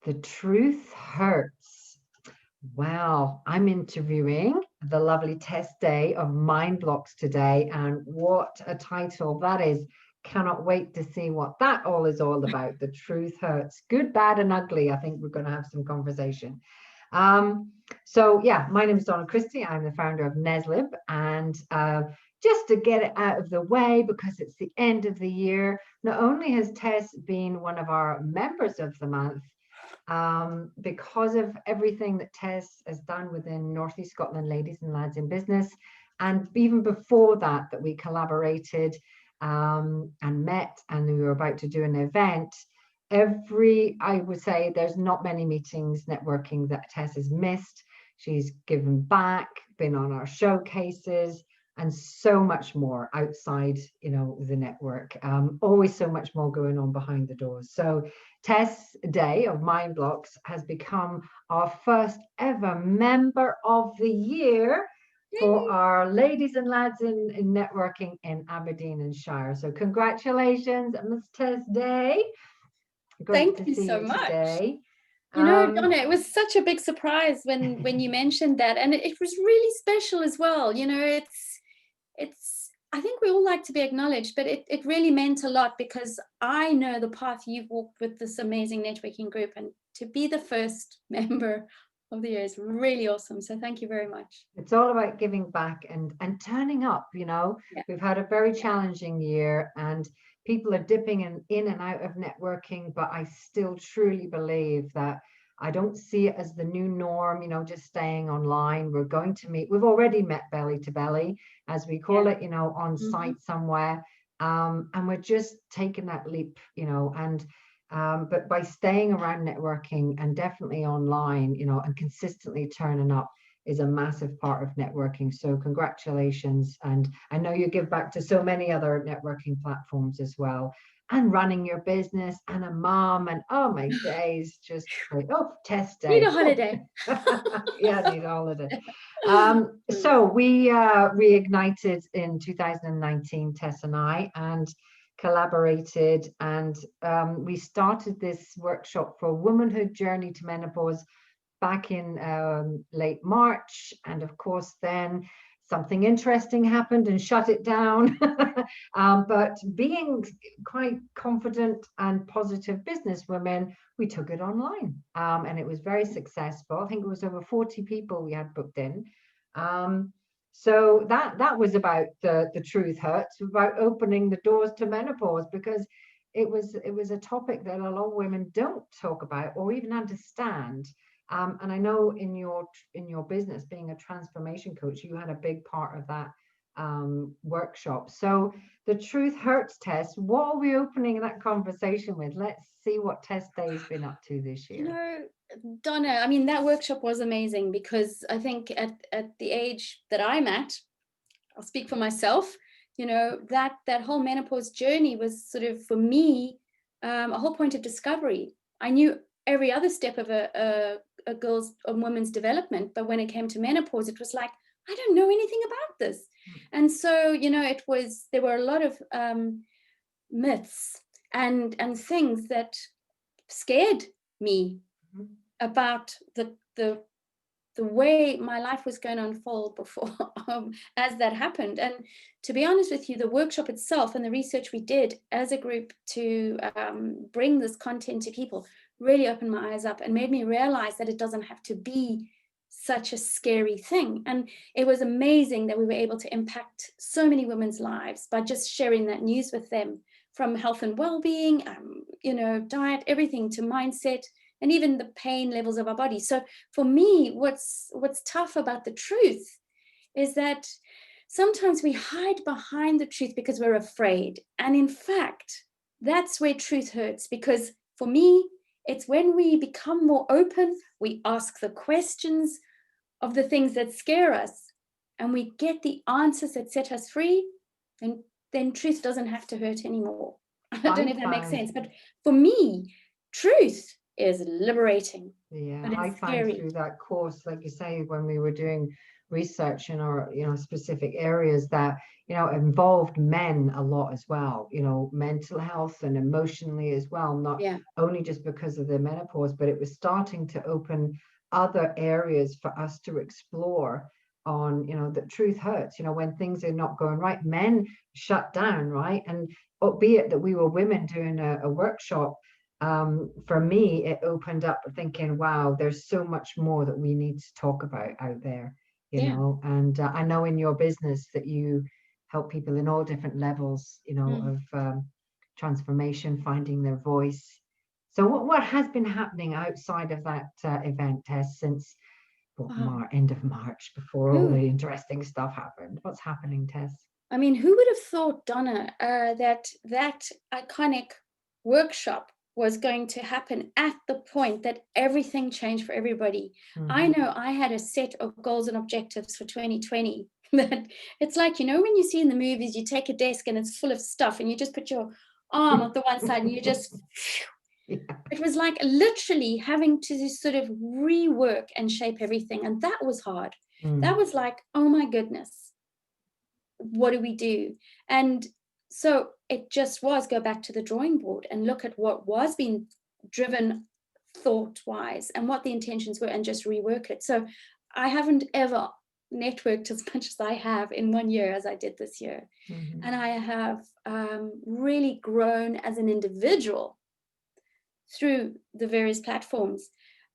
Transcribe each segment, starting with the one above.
The truth hurts. Wow, I'm interviewing the lovely Tess Day of Minblox today, and what a title that is. Cannot wait to see what that all about. The truth hurts. Good, bad, and ugly. I think we're going to have some conversation. So yeah, my name is Donna Christie. I'm the founder of Neslib, and just to get it out of the way, because it's the end of the year, not only has Tess been one of our members of the month, because of everything that Tess has done within Northeast Scotland Ladies and Lads in Business. And even before that, we collaborated and met, and we were about to do an event. I would say there's not many meetings, networking that Tess has missed. She's given back, been on our showcases, and so much more outside, the network. Always so much more going on behind the doors. So Tess Day of Minblox has become our first ever member of the year for our Ladies and Lads in networking in Aberdeen and Shire. So congratulations, Miss Tess Day. Great Thank you so much. Today. Donna, it was such a big surprise when you mentioned that, and it was really special as well. It's I think we all like to be acknowledged, but it really meant a lot, because I know the path you've walked with this amazing networking group, and to be the first member of the year is really awesome. So thank you very much. It's all about giving back and turning up. Yeah. We've had a very challenging year, and people are dipping in and out of networking, but I still truly believe that I don't see it as the new norm, just staying online. We're going to meet. We've already met belly to belly, as we call it, on site somewhere. And we're just taking that leap, and but by staying around networking and definitely online, and consistently turning up is a massive part of networking. So congratulations. And I know you give back to so many other networking platforms as well, and running your business, and a mom, and oh my days, just great. Oh, Test Day. Need a holiday. Yeah, need a holiday. So we reignited in 2019, Tess and I, and collaborated, and we started this workshop for Womanhood Journey to Menopause back in late March. And of course, then something interesting happened and shut it down. But being quite confident and positive businesswomen, we took it online, and it was very successful. I think it was over 40 people we had booked in. So that was about the truth hurts, about opening the doors to menopause, because it was a topic that a lot of women don't talk about or even understand. And I know in your business, being a transformation coach, you had a big part of that workshop. So the truth hurts, Tess. What are we opening that conversation with? Let's see what Tess Day's been up to this year. Donna, I mean, that workshop was amazing, because I think at the age that I'm at, I'll speak for myself, that whole menopause journey was sort of, for me, a whole point of discovery. I knew every other step of a woman's development, but when it came to menopause, it was like, I don't know anything about this. And so, there were a lot of myths and things that scared me about the way my life was going to unfold before as that happened. And to be honest with you, the workshop itself and the research we did as a group to bring this content to people really opened my eyes up and made me realize that it doesn't have to be such a scary thing. And it was amazing that we were able to impact so many women's lives by just sharing that news with them, from health and well-being, diet, everything, to mindset, and even the pain levels of our body. So for me, what's tough about the truth is that sometimes we hide behind the truth because we're afraid. And in fact, that's where truth hurts, because for me, it's when we become more open, we ask the questions of the things that scare us, and we get the answers that set us free, and then truth doesn't have to hurt anymore. I don't know if that makes sense, but for me, truth is liberating. Yeah, I find through that course, like you say, when we were doing research in our, specific areas that, involved men a lot as well, mental health and emotionally as well, not Yeah. only just because of the menopause, but it was starting to open other areas for us to explore on, that truth hurts, when things are not going right, men shut down, right? And albeit that we were women doing a workshop, for me, it opened up thinking, wow, there's so much more that we need to talk about out there, Yeah. and I know in your business that you help people in all different levels, Mm. of transformation, finding their voice. So what has been happening outside of that event, Tess, since Wow. end of March, before all Who, the interesting stuff happened? What's happening, Tess? I mean, who would have thought, Donna, that that iconic workshop was going to happen at the point that everything changed for everybody? I Mm-hmm. know I had a set of goals and objectives for 2020 that it's like, when you see in the movies, you take a desk and it's full of stuff and you just put your arm on the one side and you just, Yeah. it was like literally having to sort of rework and shape everything. And that was hard. That Mm. was like, oh my goodness, what do we do? And so it just was go back to the drawing board and look at what was being driven thought wise and what the intentions were and just rework it. So I haven't ever networked as much as I have in 1 year as I did this year. Mm-hmm. And I have really grown as an individual through the various platforms.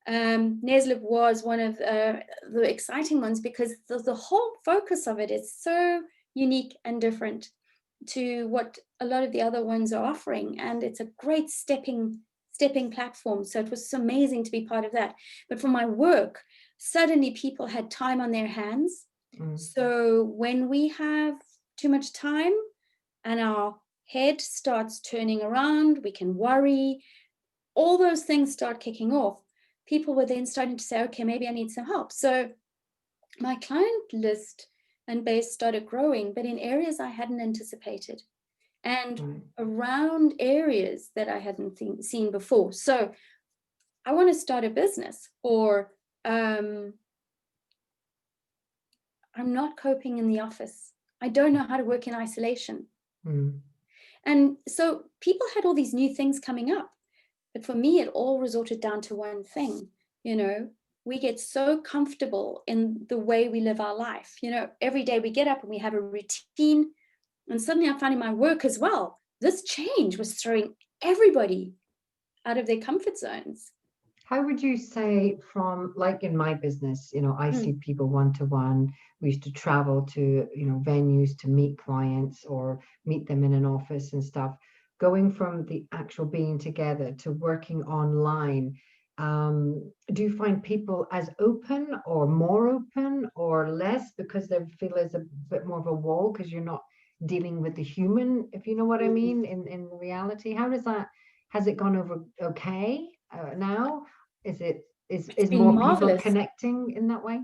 Neslip was one of the exciting ones because the whole focus of it is so unique and different to what a lot of the other ones are offering, and it's a great stepping platform. So it was so amazing to be part of that. But for my work, suddenly people had time on their hands. Mm. So when we have too much time and our head starts turning around, we can worry, all those things start kicking off. People were then starting to say, okay, maybe I need some help. So my client list and base started growing, but in areas I hadn't anticipated and Right. around areas that I hadn't seen before. So I want to start a business, or I'm not coping in the office. I don't know how to work in isolation. Mm. And so people had all these new things coming up. But for me, it all resorted down to one thing. We get so comfortable in the way we live our life. Every day we get up and we have a routine. And suddenly I'm finding my work as well. This change was throwing everybody out of their comfort zones. How would you say, from, like, in my business, I see Mm. people one-to-one. We used to travel to, venues to meet clients or meet them in an office and stuff. Going from the actual being together to working online, do you find people as open or more open or less because they feel there's a bit more of a wall because you're not dealing with the human, if you know what I Mm. mean, in reality? How does that, has it gone over okay now? Is it It's is been more people marvelous. connecting in that way?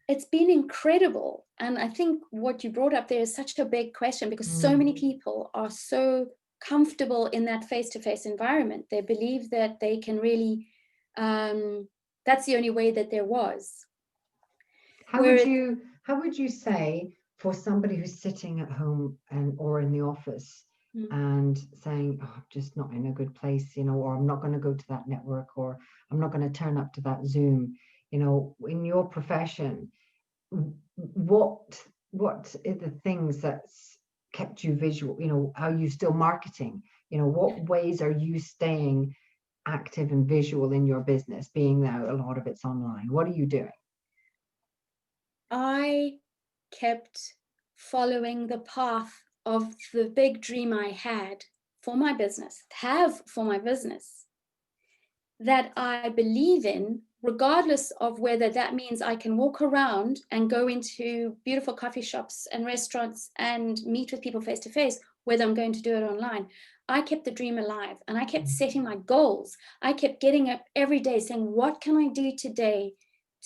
It's been incredible. And I think what you brought up there is such a big question because so Mm. many people are so comfortable in that face-to-face environment. They believe that they can really, that's the only way that there was. Whereas, How would you say, for somebody who's sitting at home and or in the office mm, and saying, oh, I'm just not in a good place, or I'm not going to go to that network, or I'm not going to turn up to that Zoom, in your profession, what are the things that's kept you visual? Are you still marketing? What ways are you staying active and visual in your business, being that a lot of it's online? What are you doing? I kept following the path of the big dream I had for my business, that I believe in, regardless of whether that means I can walk around and go into beautiful coffee shops and restaurants and meet with people face to face, whether I'm going to do it online. I kept the dream alive and I kept setting my goals. I kept getting up every day saying, what can I do today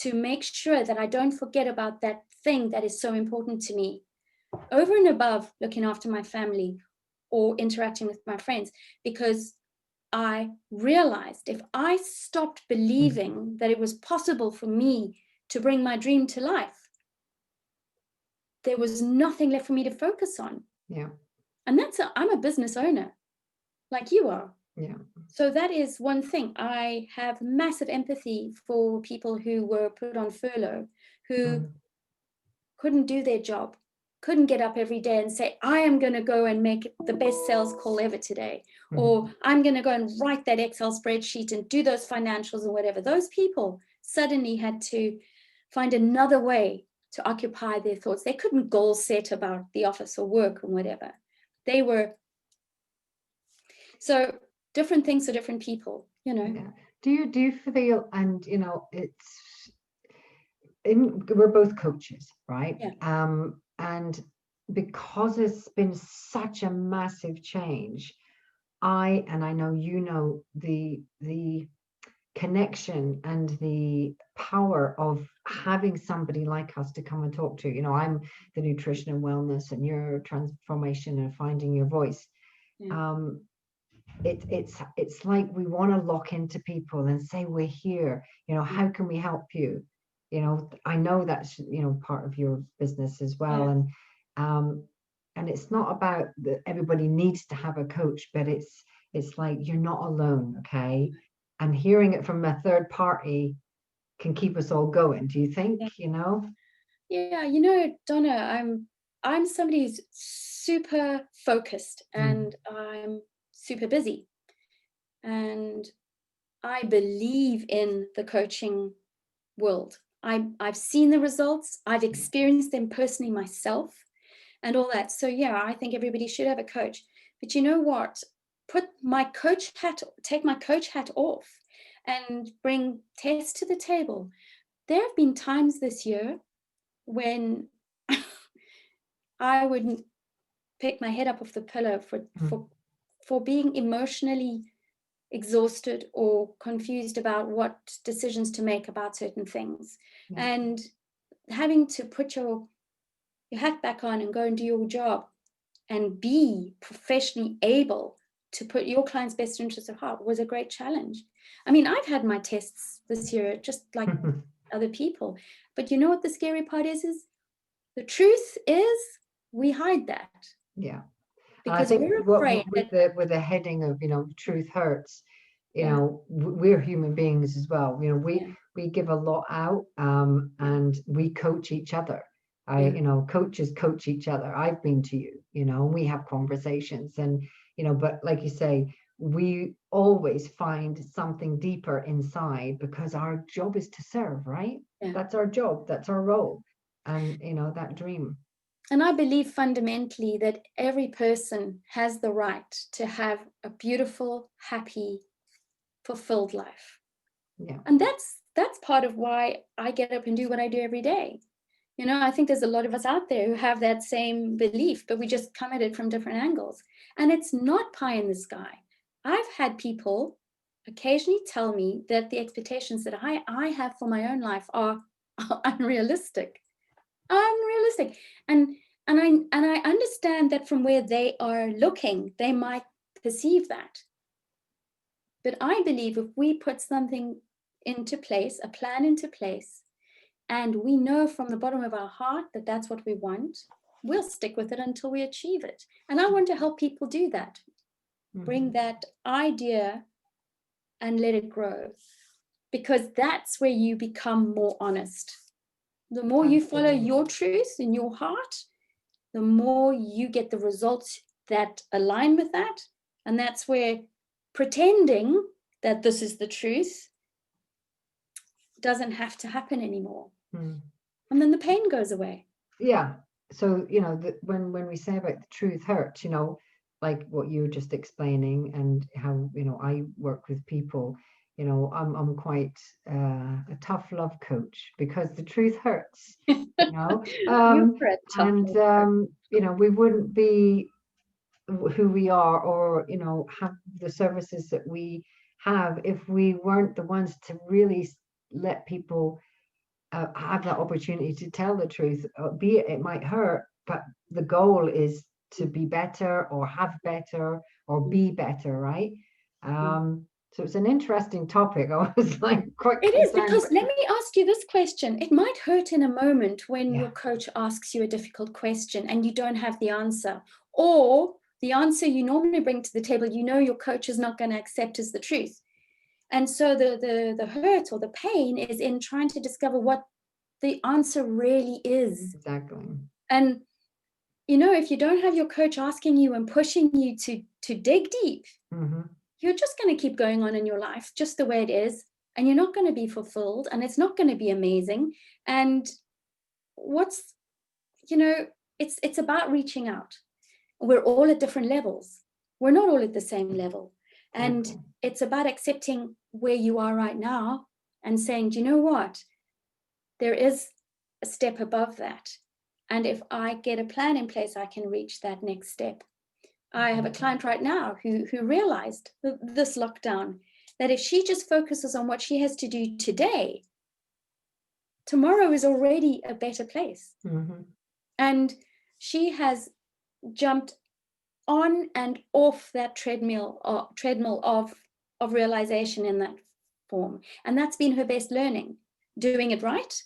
to make sure that I don't forget about that thing that is so important to me, over and above looking after my family or interacting with my friends? Because I realized if I stopped Mm. believing that it was possible for me to bring my dream to life, there was nothing left for me to focus on. Yeah. And I'm a business owner, like you are. Yeah. So that is one thing. I have massive empathy for people who were put on furlough, who couldn't do their job, couldn't get up every day and say, I am going to go and make the best sales call ever today, or I'm going to go and write that Excel spreadsheet and do those financials and whatever. Those people suddenly had to find another way to occupy their thoughts. They couldn't goal set about the office or work or whatever. They were, so different things for different people, you know. Yeah. Do you feel, and you know, we're both coaches, right? Yeah. And because it's been such a massive change, I know you know the connection and the power of having somebody like us to come and talk to. You know, I'm the nutrition and wellness, and your transformation and finding your voice. Yeah. It's like we want to lock into people and say, we're here, you know, how can we help you? You know, I know that's, you know, part of your business as well. Yeah. And it's not about that everybody needs to have a coach, but it's like you're not alone. Okay. And hearing it from a third party can keep us all going. Do you think? Yeah. You know? Yeah, you know, Donna, I'm somebody who's super focused and I'm super busy. And I believe in the coaching world. I've seen the results, I've experienced them personally myself and all that. So yeah, I think everybody should have a coach. But you know what? Take my coach hat off and bring Tess to the table. There have been times this year when I wouldn't pick my head up off the pillow for being emotionally exhausted or confused about what decisions to make about certain things. Yeah. And having to put your hat back on and go and do your job and be professionally able to put your client's best interest at heart was a great challenge. I mean, I've had my tests this year, just like other people. But you know what the scary part is the truth is we hide that. Yeah. And I Because think we're what afraid with that, the heading of, you know, truth hurts, you yeah, know, we're human beings as well. You know, yeah, we give a lot out, and we coach each other. yeah, You know, coaches coach each other. I've been to you, you know, and we have conversations, and you know, but like you say, we always find something deeper inside because our job is to serve, right? yeah. That's our job, that's our role, and you know, that dream. And I believe fundamentally that every person has the right to have a beautiful, happy, fulfilled life. Yeah. And that's part of why I get up and do what I do every day. You know, I think there's a lot of us out there who have that same belief, but we just come at it from different angles. And it's not pie in the sky. I've had people occasionally tell me that the expectations that I have for my own life are unrealistic. Unrealistic. And I understand that from where they are looking, they might perceive that. But I believe if we put something into place, a plan into place, and we know from the bottom of our heart that that's what we want, we'll stick with it until we achieve it. And I want to help people do that. Bring that idea and let it grow, because that's where you become more honest. The more you follow Absolutely. your truth in your heart, the more you get the results that align with that. And that's where pretending that this is the truth doesn't have to happen anymore. And then the pain goes away. Yeah. So, you know, when we say about the truth hurts, you know, like what you were just explaining, and how, you know, I work with people, you know, I'm quite a tough love coach because the truth hurts, you know. You're a tough And love. you know, we wouldn't be who we are, or you know, have the services that we have, if we weren't the ones to really let people have that opportunity to tell the truth, be it might hurt, but the goal is to be better, or have better, or be better, right? So it's an interesting topic. I was like quite It is, concerned, because but let me ask you this question. It might hurt in a moment when yeah, your coach asks you a difficult question and you don't have the answer, or the answer you normally bring to the table, you know your coach is not going to accept as the truth. And so the hurt or the pain is in trying to discover what the answer really is. exactly. And if you don't have your coach asking you and pushing you to dig deep, Hmm. you're just going to keep going on in your life just the way it is, and you're not going to be fulfilled, and it's not going to be amazing. And what's it's about reaching out. We're all at different levels. We're not all at the same level. And Exactly. it's about accepting where you are right now and saying, do you know what? There is a step above that. And if I get a plan in place, I can reach that next step. I have a client right now who realized this lockdown that if she just focuses on what she has to do today, tomorrow is already a better place. Hmm. And she has jumped on and off that treadmill of realization in that form. And that's been her best learning, doing it right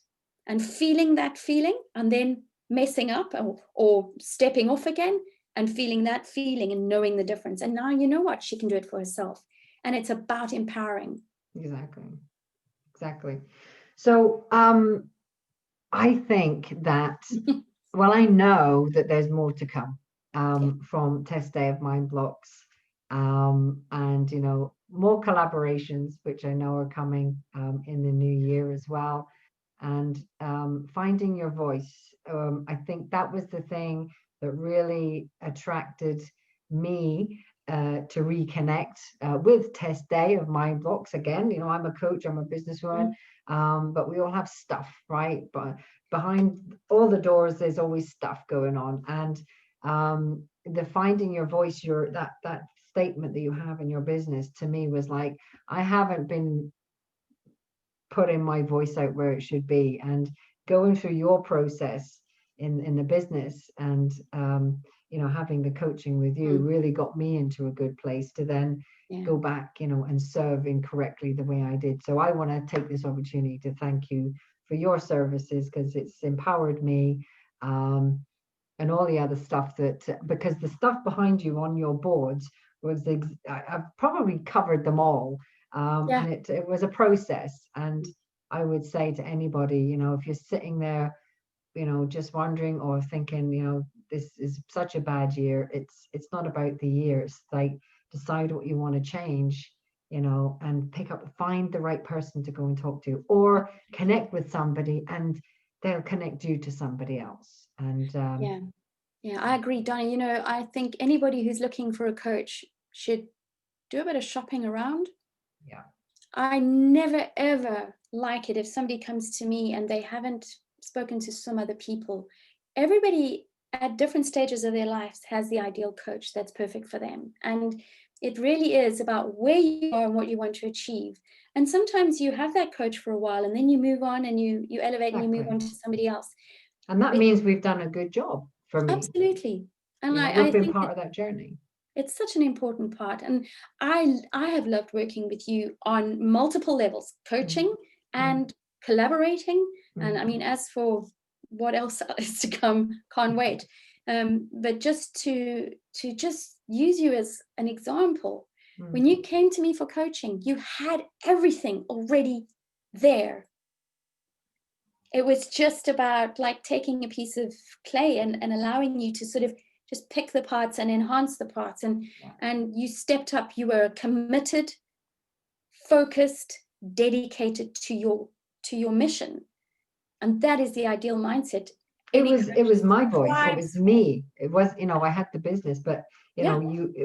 and feeling that feeling, and then messing up or stepping off again and feeling that feeling and knowing the difference. And now you know what? She can do it for herself. And it's about empowering. Exactly. Exactly. So I think that, well, I know that there's more to come Yeah. from Test Day of Minblox, and more collaborations, which I know are coming in the new year as well, and finding your voice. I think that was the thing that really attracted me to reconnect with Test Day of Minblox again. I'm a coach, I'm a businesswoman, but we all have stuff, right? But behind all the doors, there's always stuff going on, and the finding your voice, your that statement that you have in your business, to me was like, I haven't been putting my voice out where it should be, and going through your process in the business, and having the coaching with you really got me into a good place to then Yeah. go back and serve incorrectly the way I did. So I want to take this opportunity to thank you for your services, because it's empowered me, and all the other stuff because the stuff behind you on your boards was I've probably covered them all, Yeah. and it was a process. And I would say to anybody, if you're sitting there, just wondering or thinking, this is such a bad year, it's not about the year. It's like, decide what you want to change, and find the right person to go and talk to, or connect with somebody, and they'll connect you to somebody else. And Yeah. Yeah, I agree, Donnie. I think anybody who's looking for a coach should do a bit of shopping around. yeah, I never ever like it if somebody comes to me and they haven't spoken to some other people. Everybody at different stages of their lives has the ideal coach that's perfect for them. And it really is about where you are and what you want to achieve. And sometimes you have that coach for a while and then you move on and you elevate and you move exactly. on to somebody else. And that But means we've done a good job for me. absolutely. And We've I been think part of that journey. it's such an important part. And I have loved working with you on multiple levels, coaching Mm, and collaborating. And I mm, mean, as for what else is to come, can't wait. But just to just use you as an example, when mm. you came to me for coaching, you had everything already there. It was just about like taking a piece of clay and allowing you to sort of just pick the parts and enhance the parts, Yeah. and you stepped up. You were committed, focused, dedicated to your mission, and that is the ideal mindset. Any It coach was my voice. It was strives for. me. It was, I had the business, but Yeah,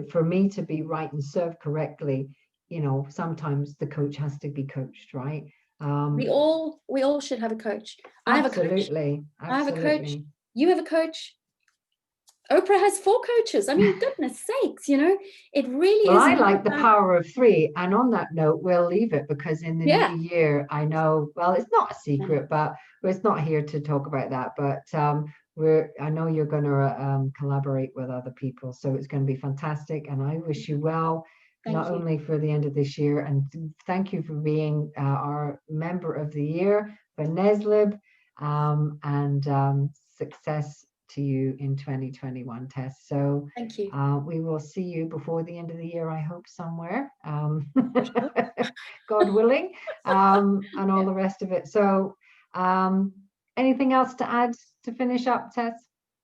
for me to be right and serve correctly, sometimes the coach has to be coached, right? we Um, all should have a coach. I have a coach. absolutely, I have a coach. absolutely. You have a coach. Oprah has 4 coaches. I mean, goodness sakes, it really Well, is I not like the about. power of three. And on that note, we'll leave it, because in the new Yeah. year, I know, well, it's not a No. secret, but it's not here to talk about that. But I know you're going to collaborate with other people. So it's going to be fantastic. And I wish you well not you. only for the end of this year, and thank you for being our member of the year for NESLIB, and success to you in 2021, Tess. So Thank you. we will see you before the end of the year, I hope, somewhere, Sure. God willing, and all Yeah. the rest of it. So anything else to add to finish up, Tess?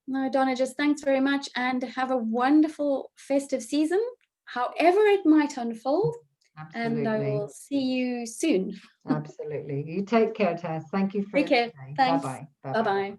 No, Donna, just thanks very much, and have a wonderful festive season, however it might unfold. And I Absolutely. will see you soon. Absolutely. You take care, Tess. Thank you for Take care. today. Thanks. Bye-bye. Bye-bye. Bye-bye.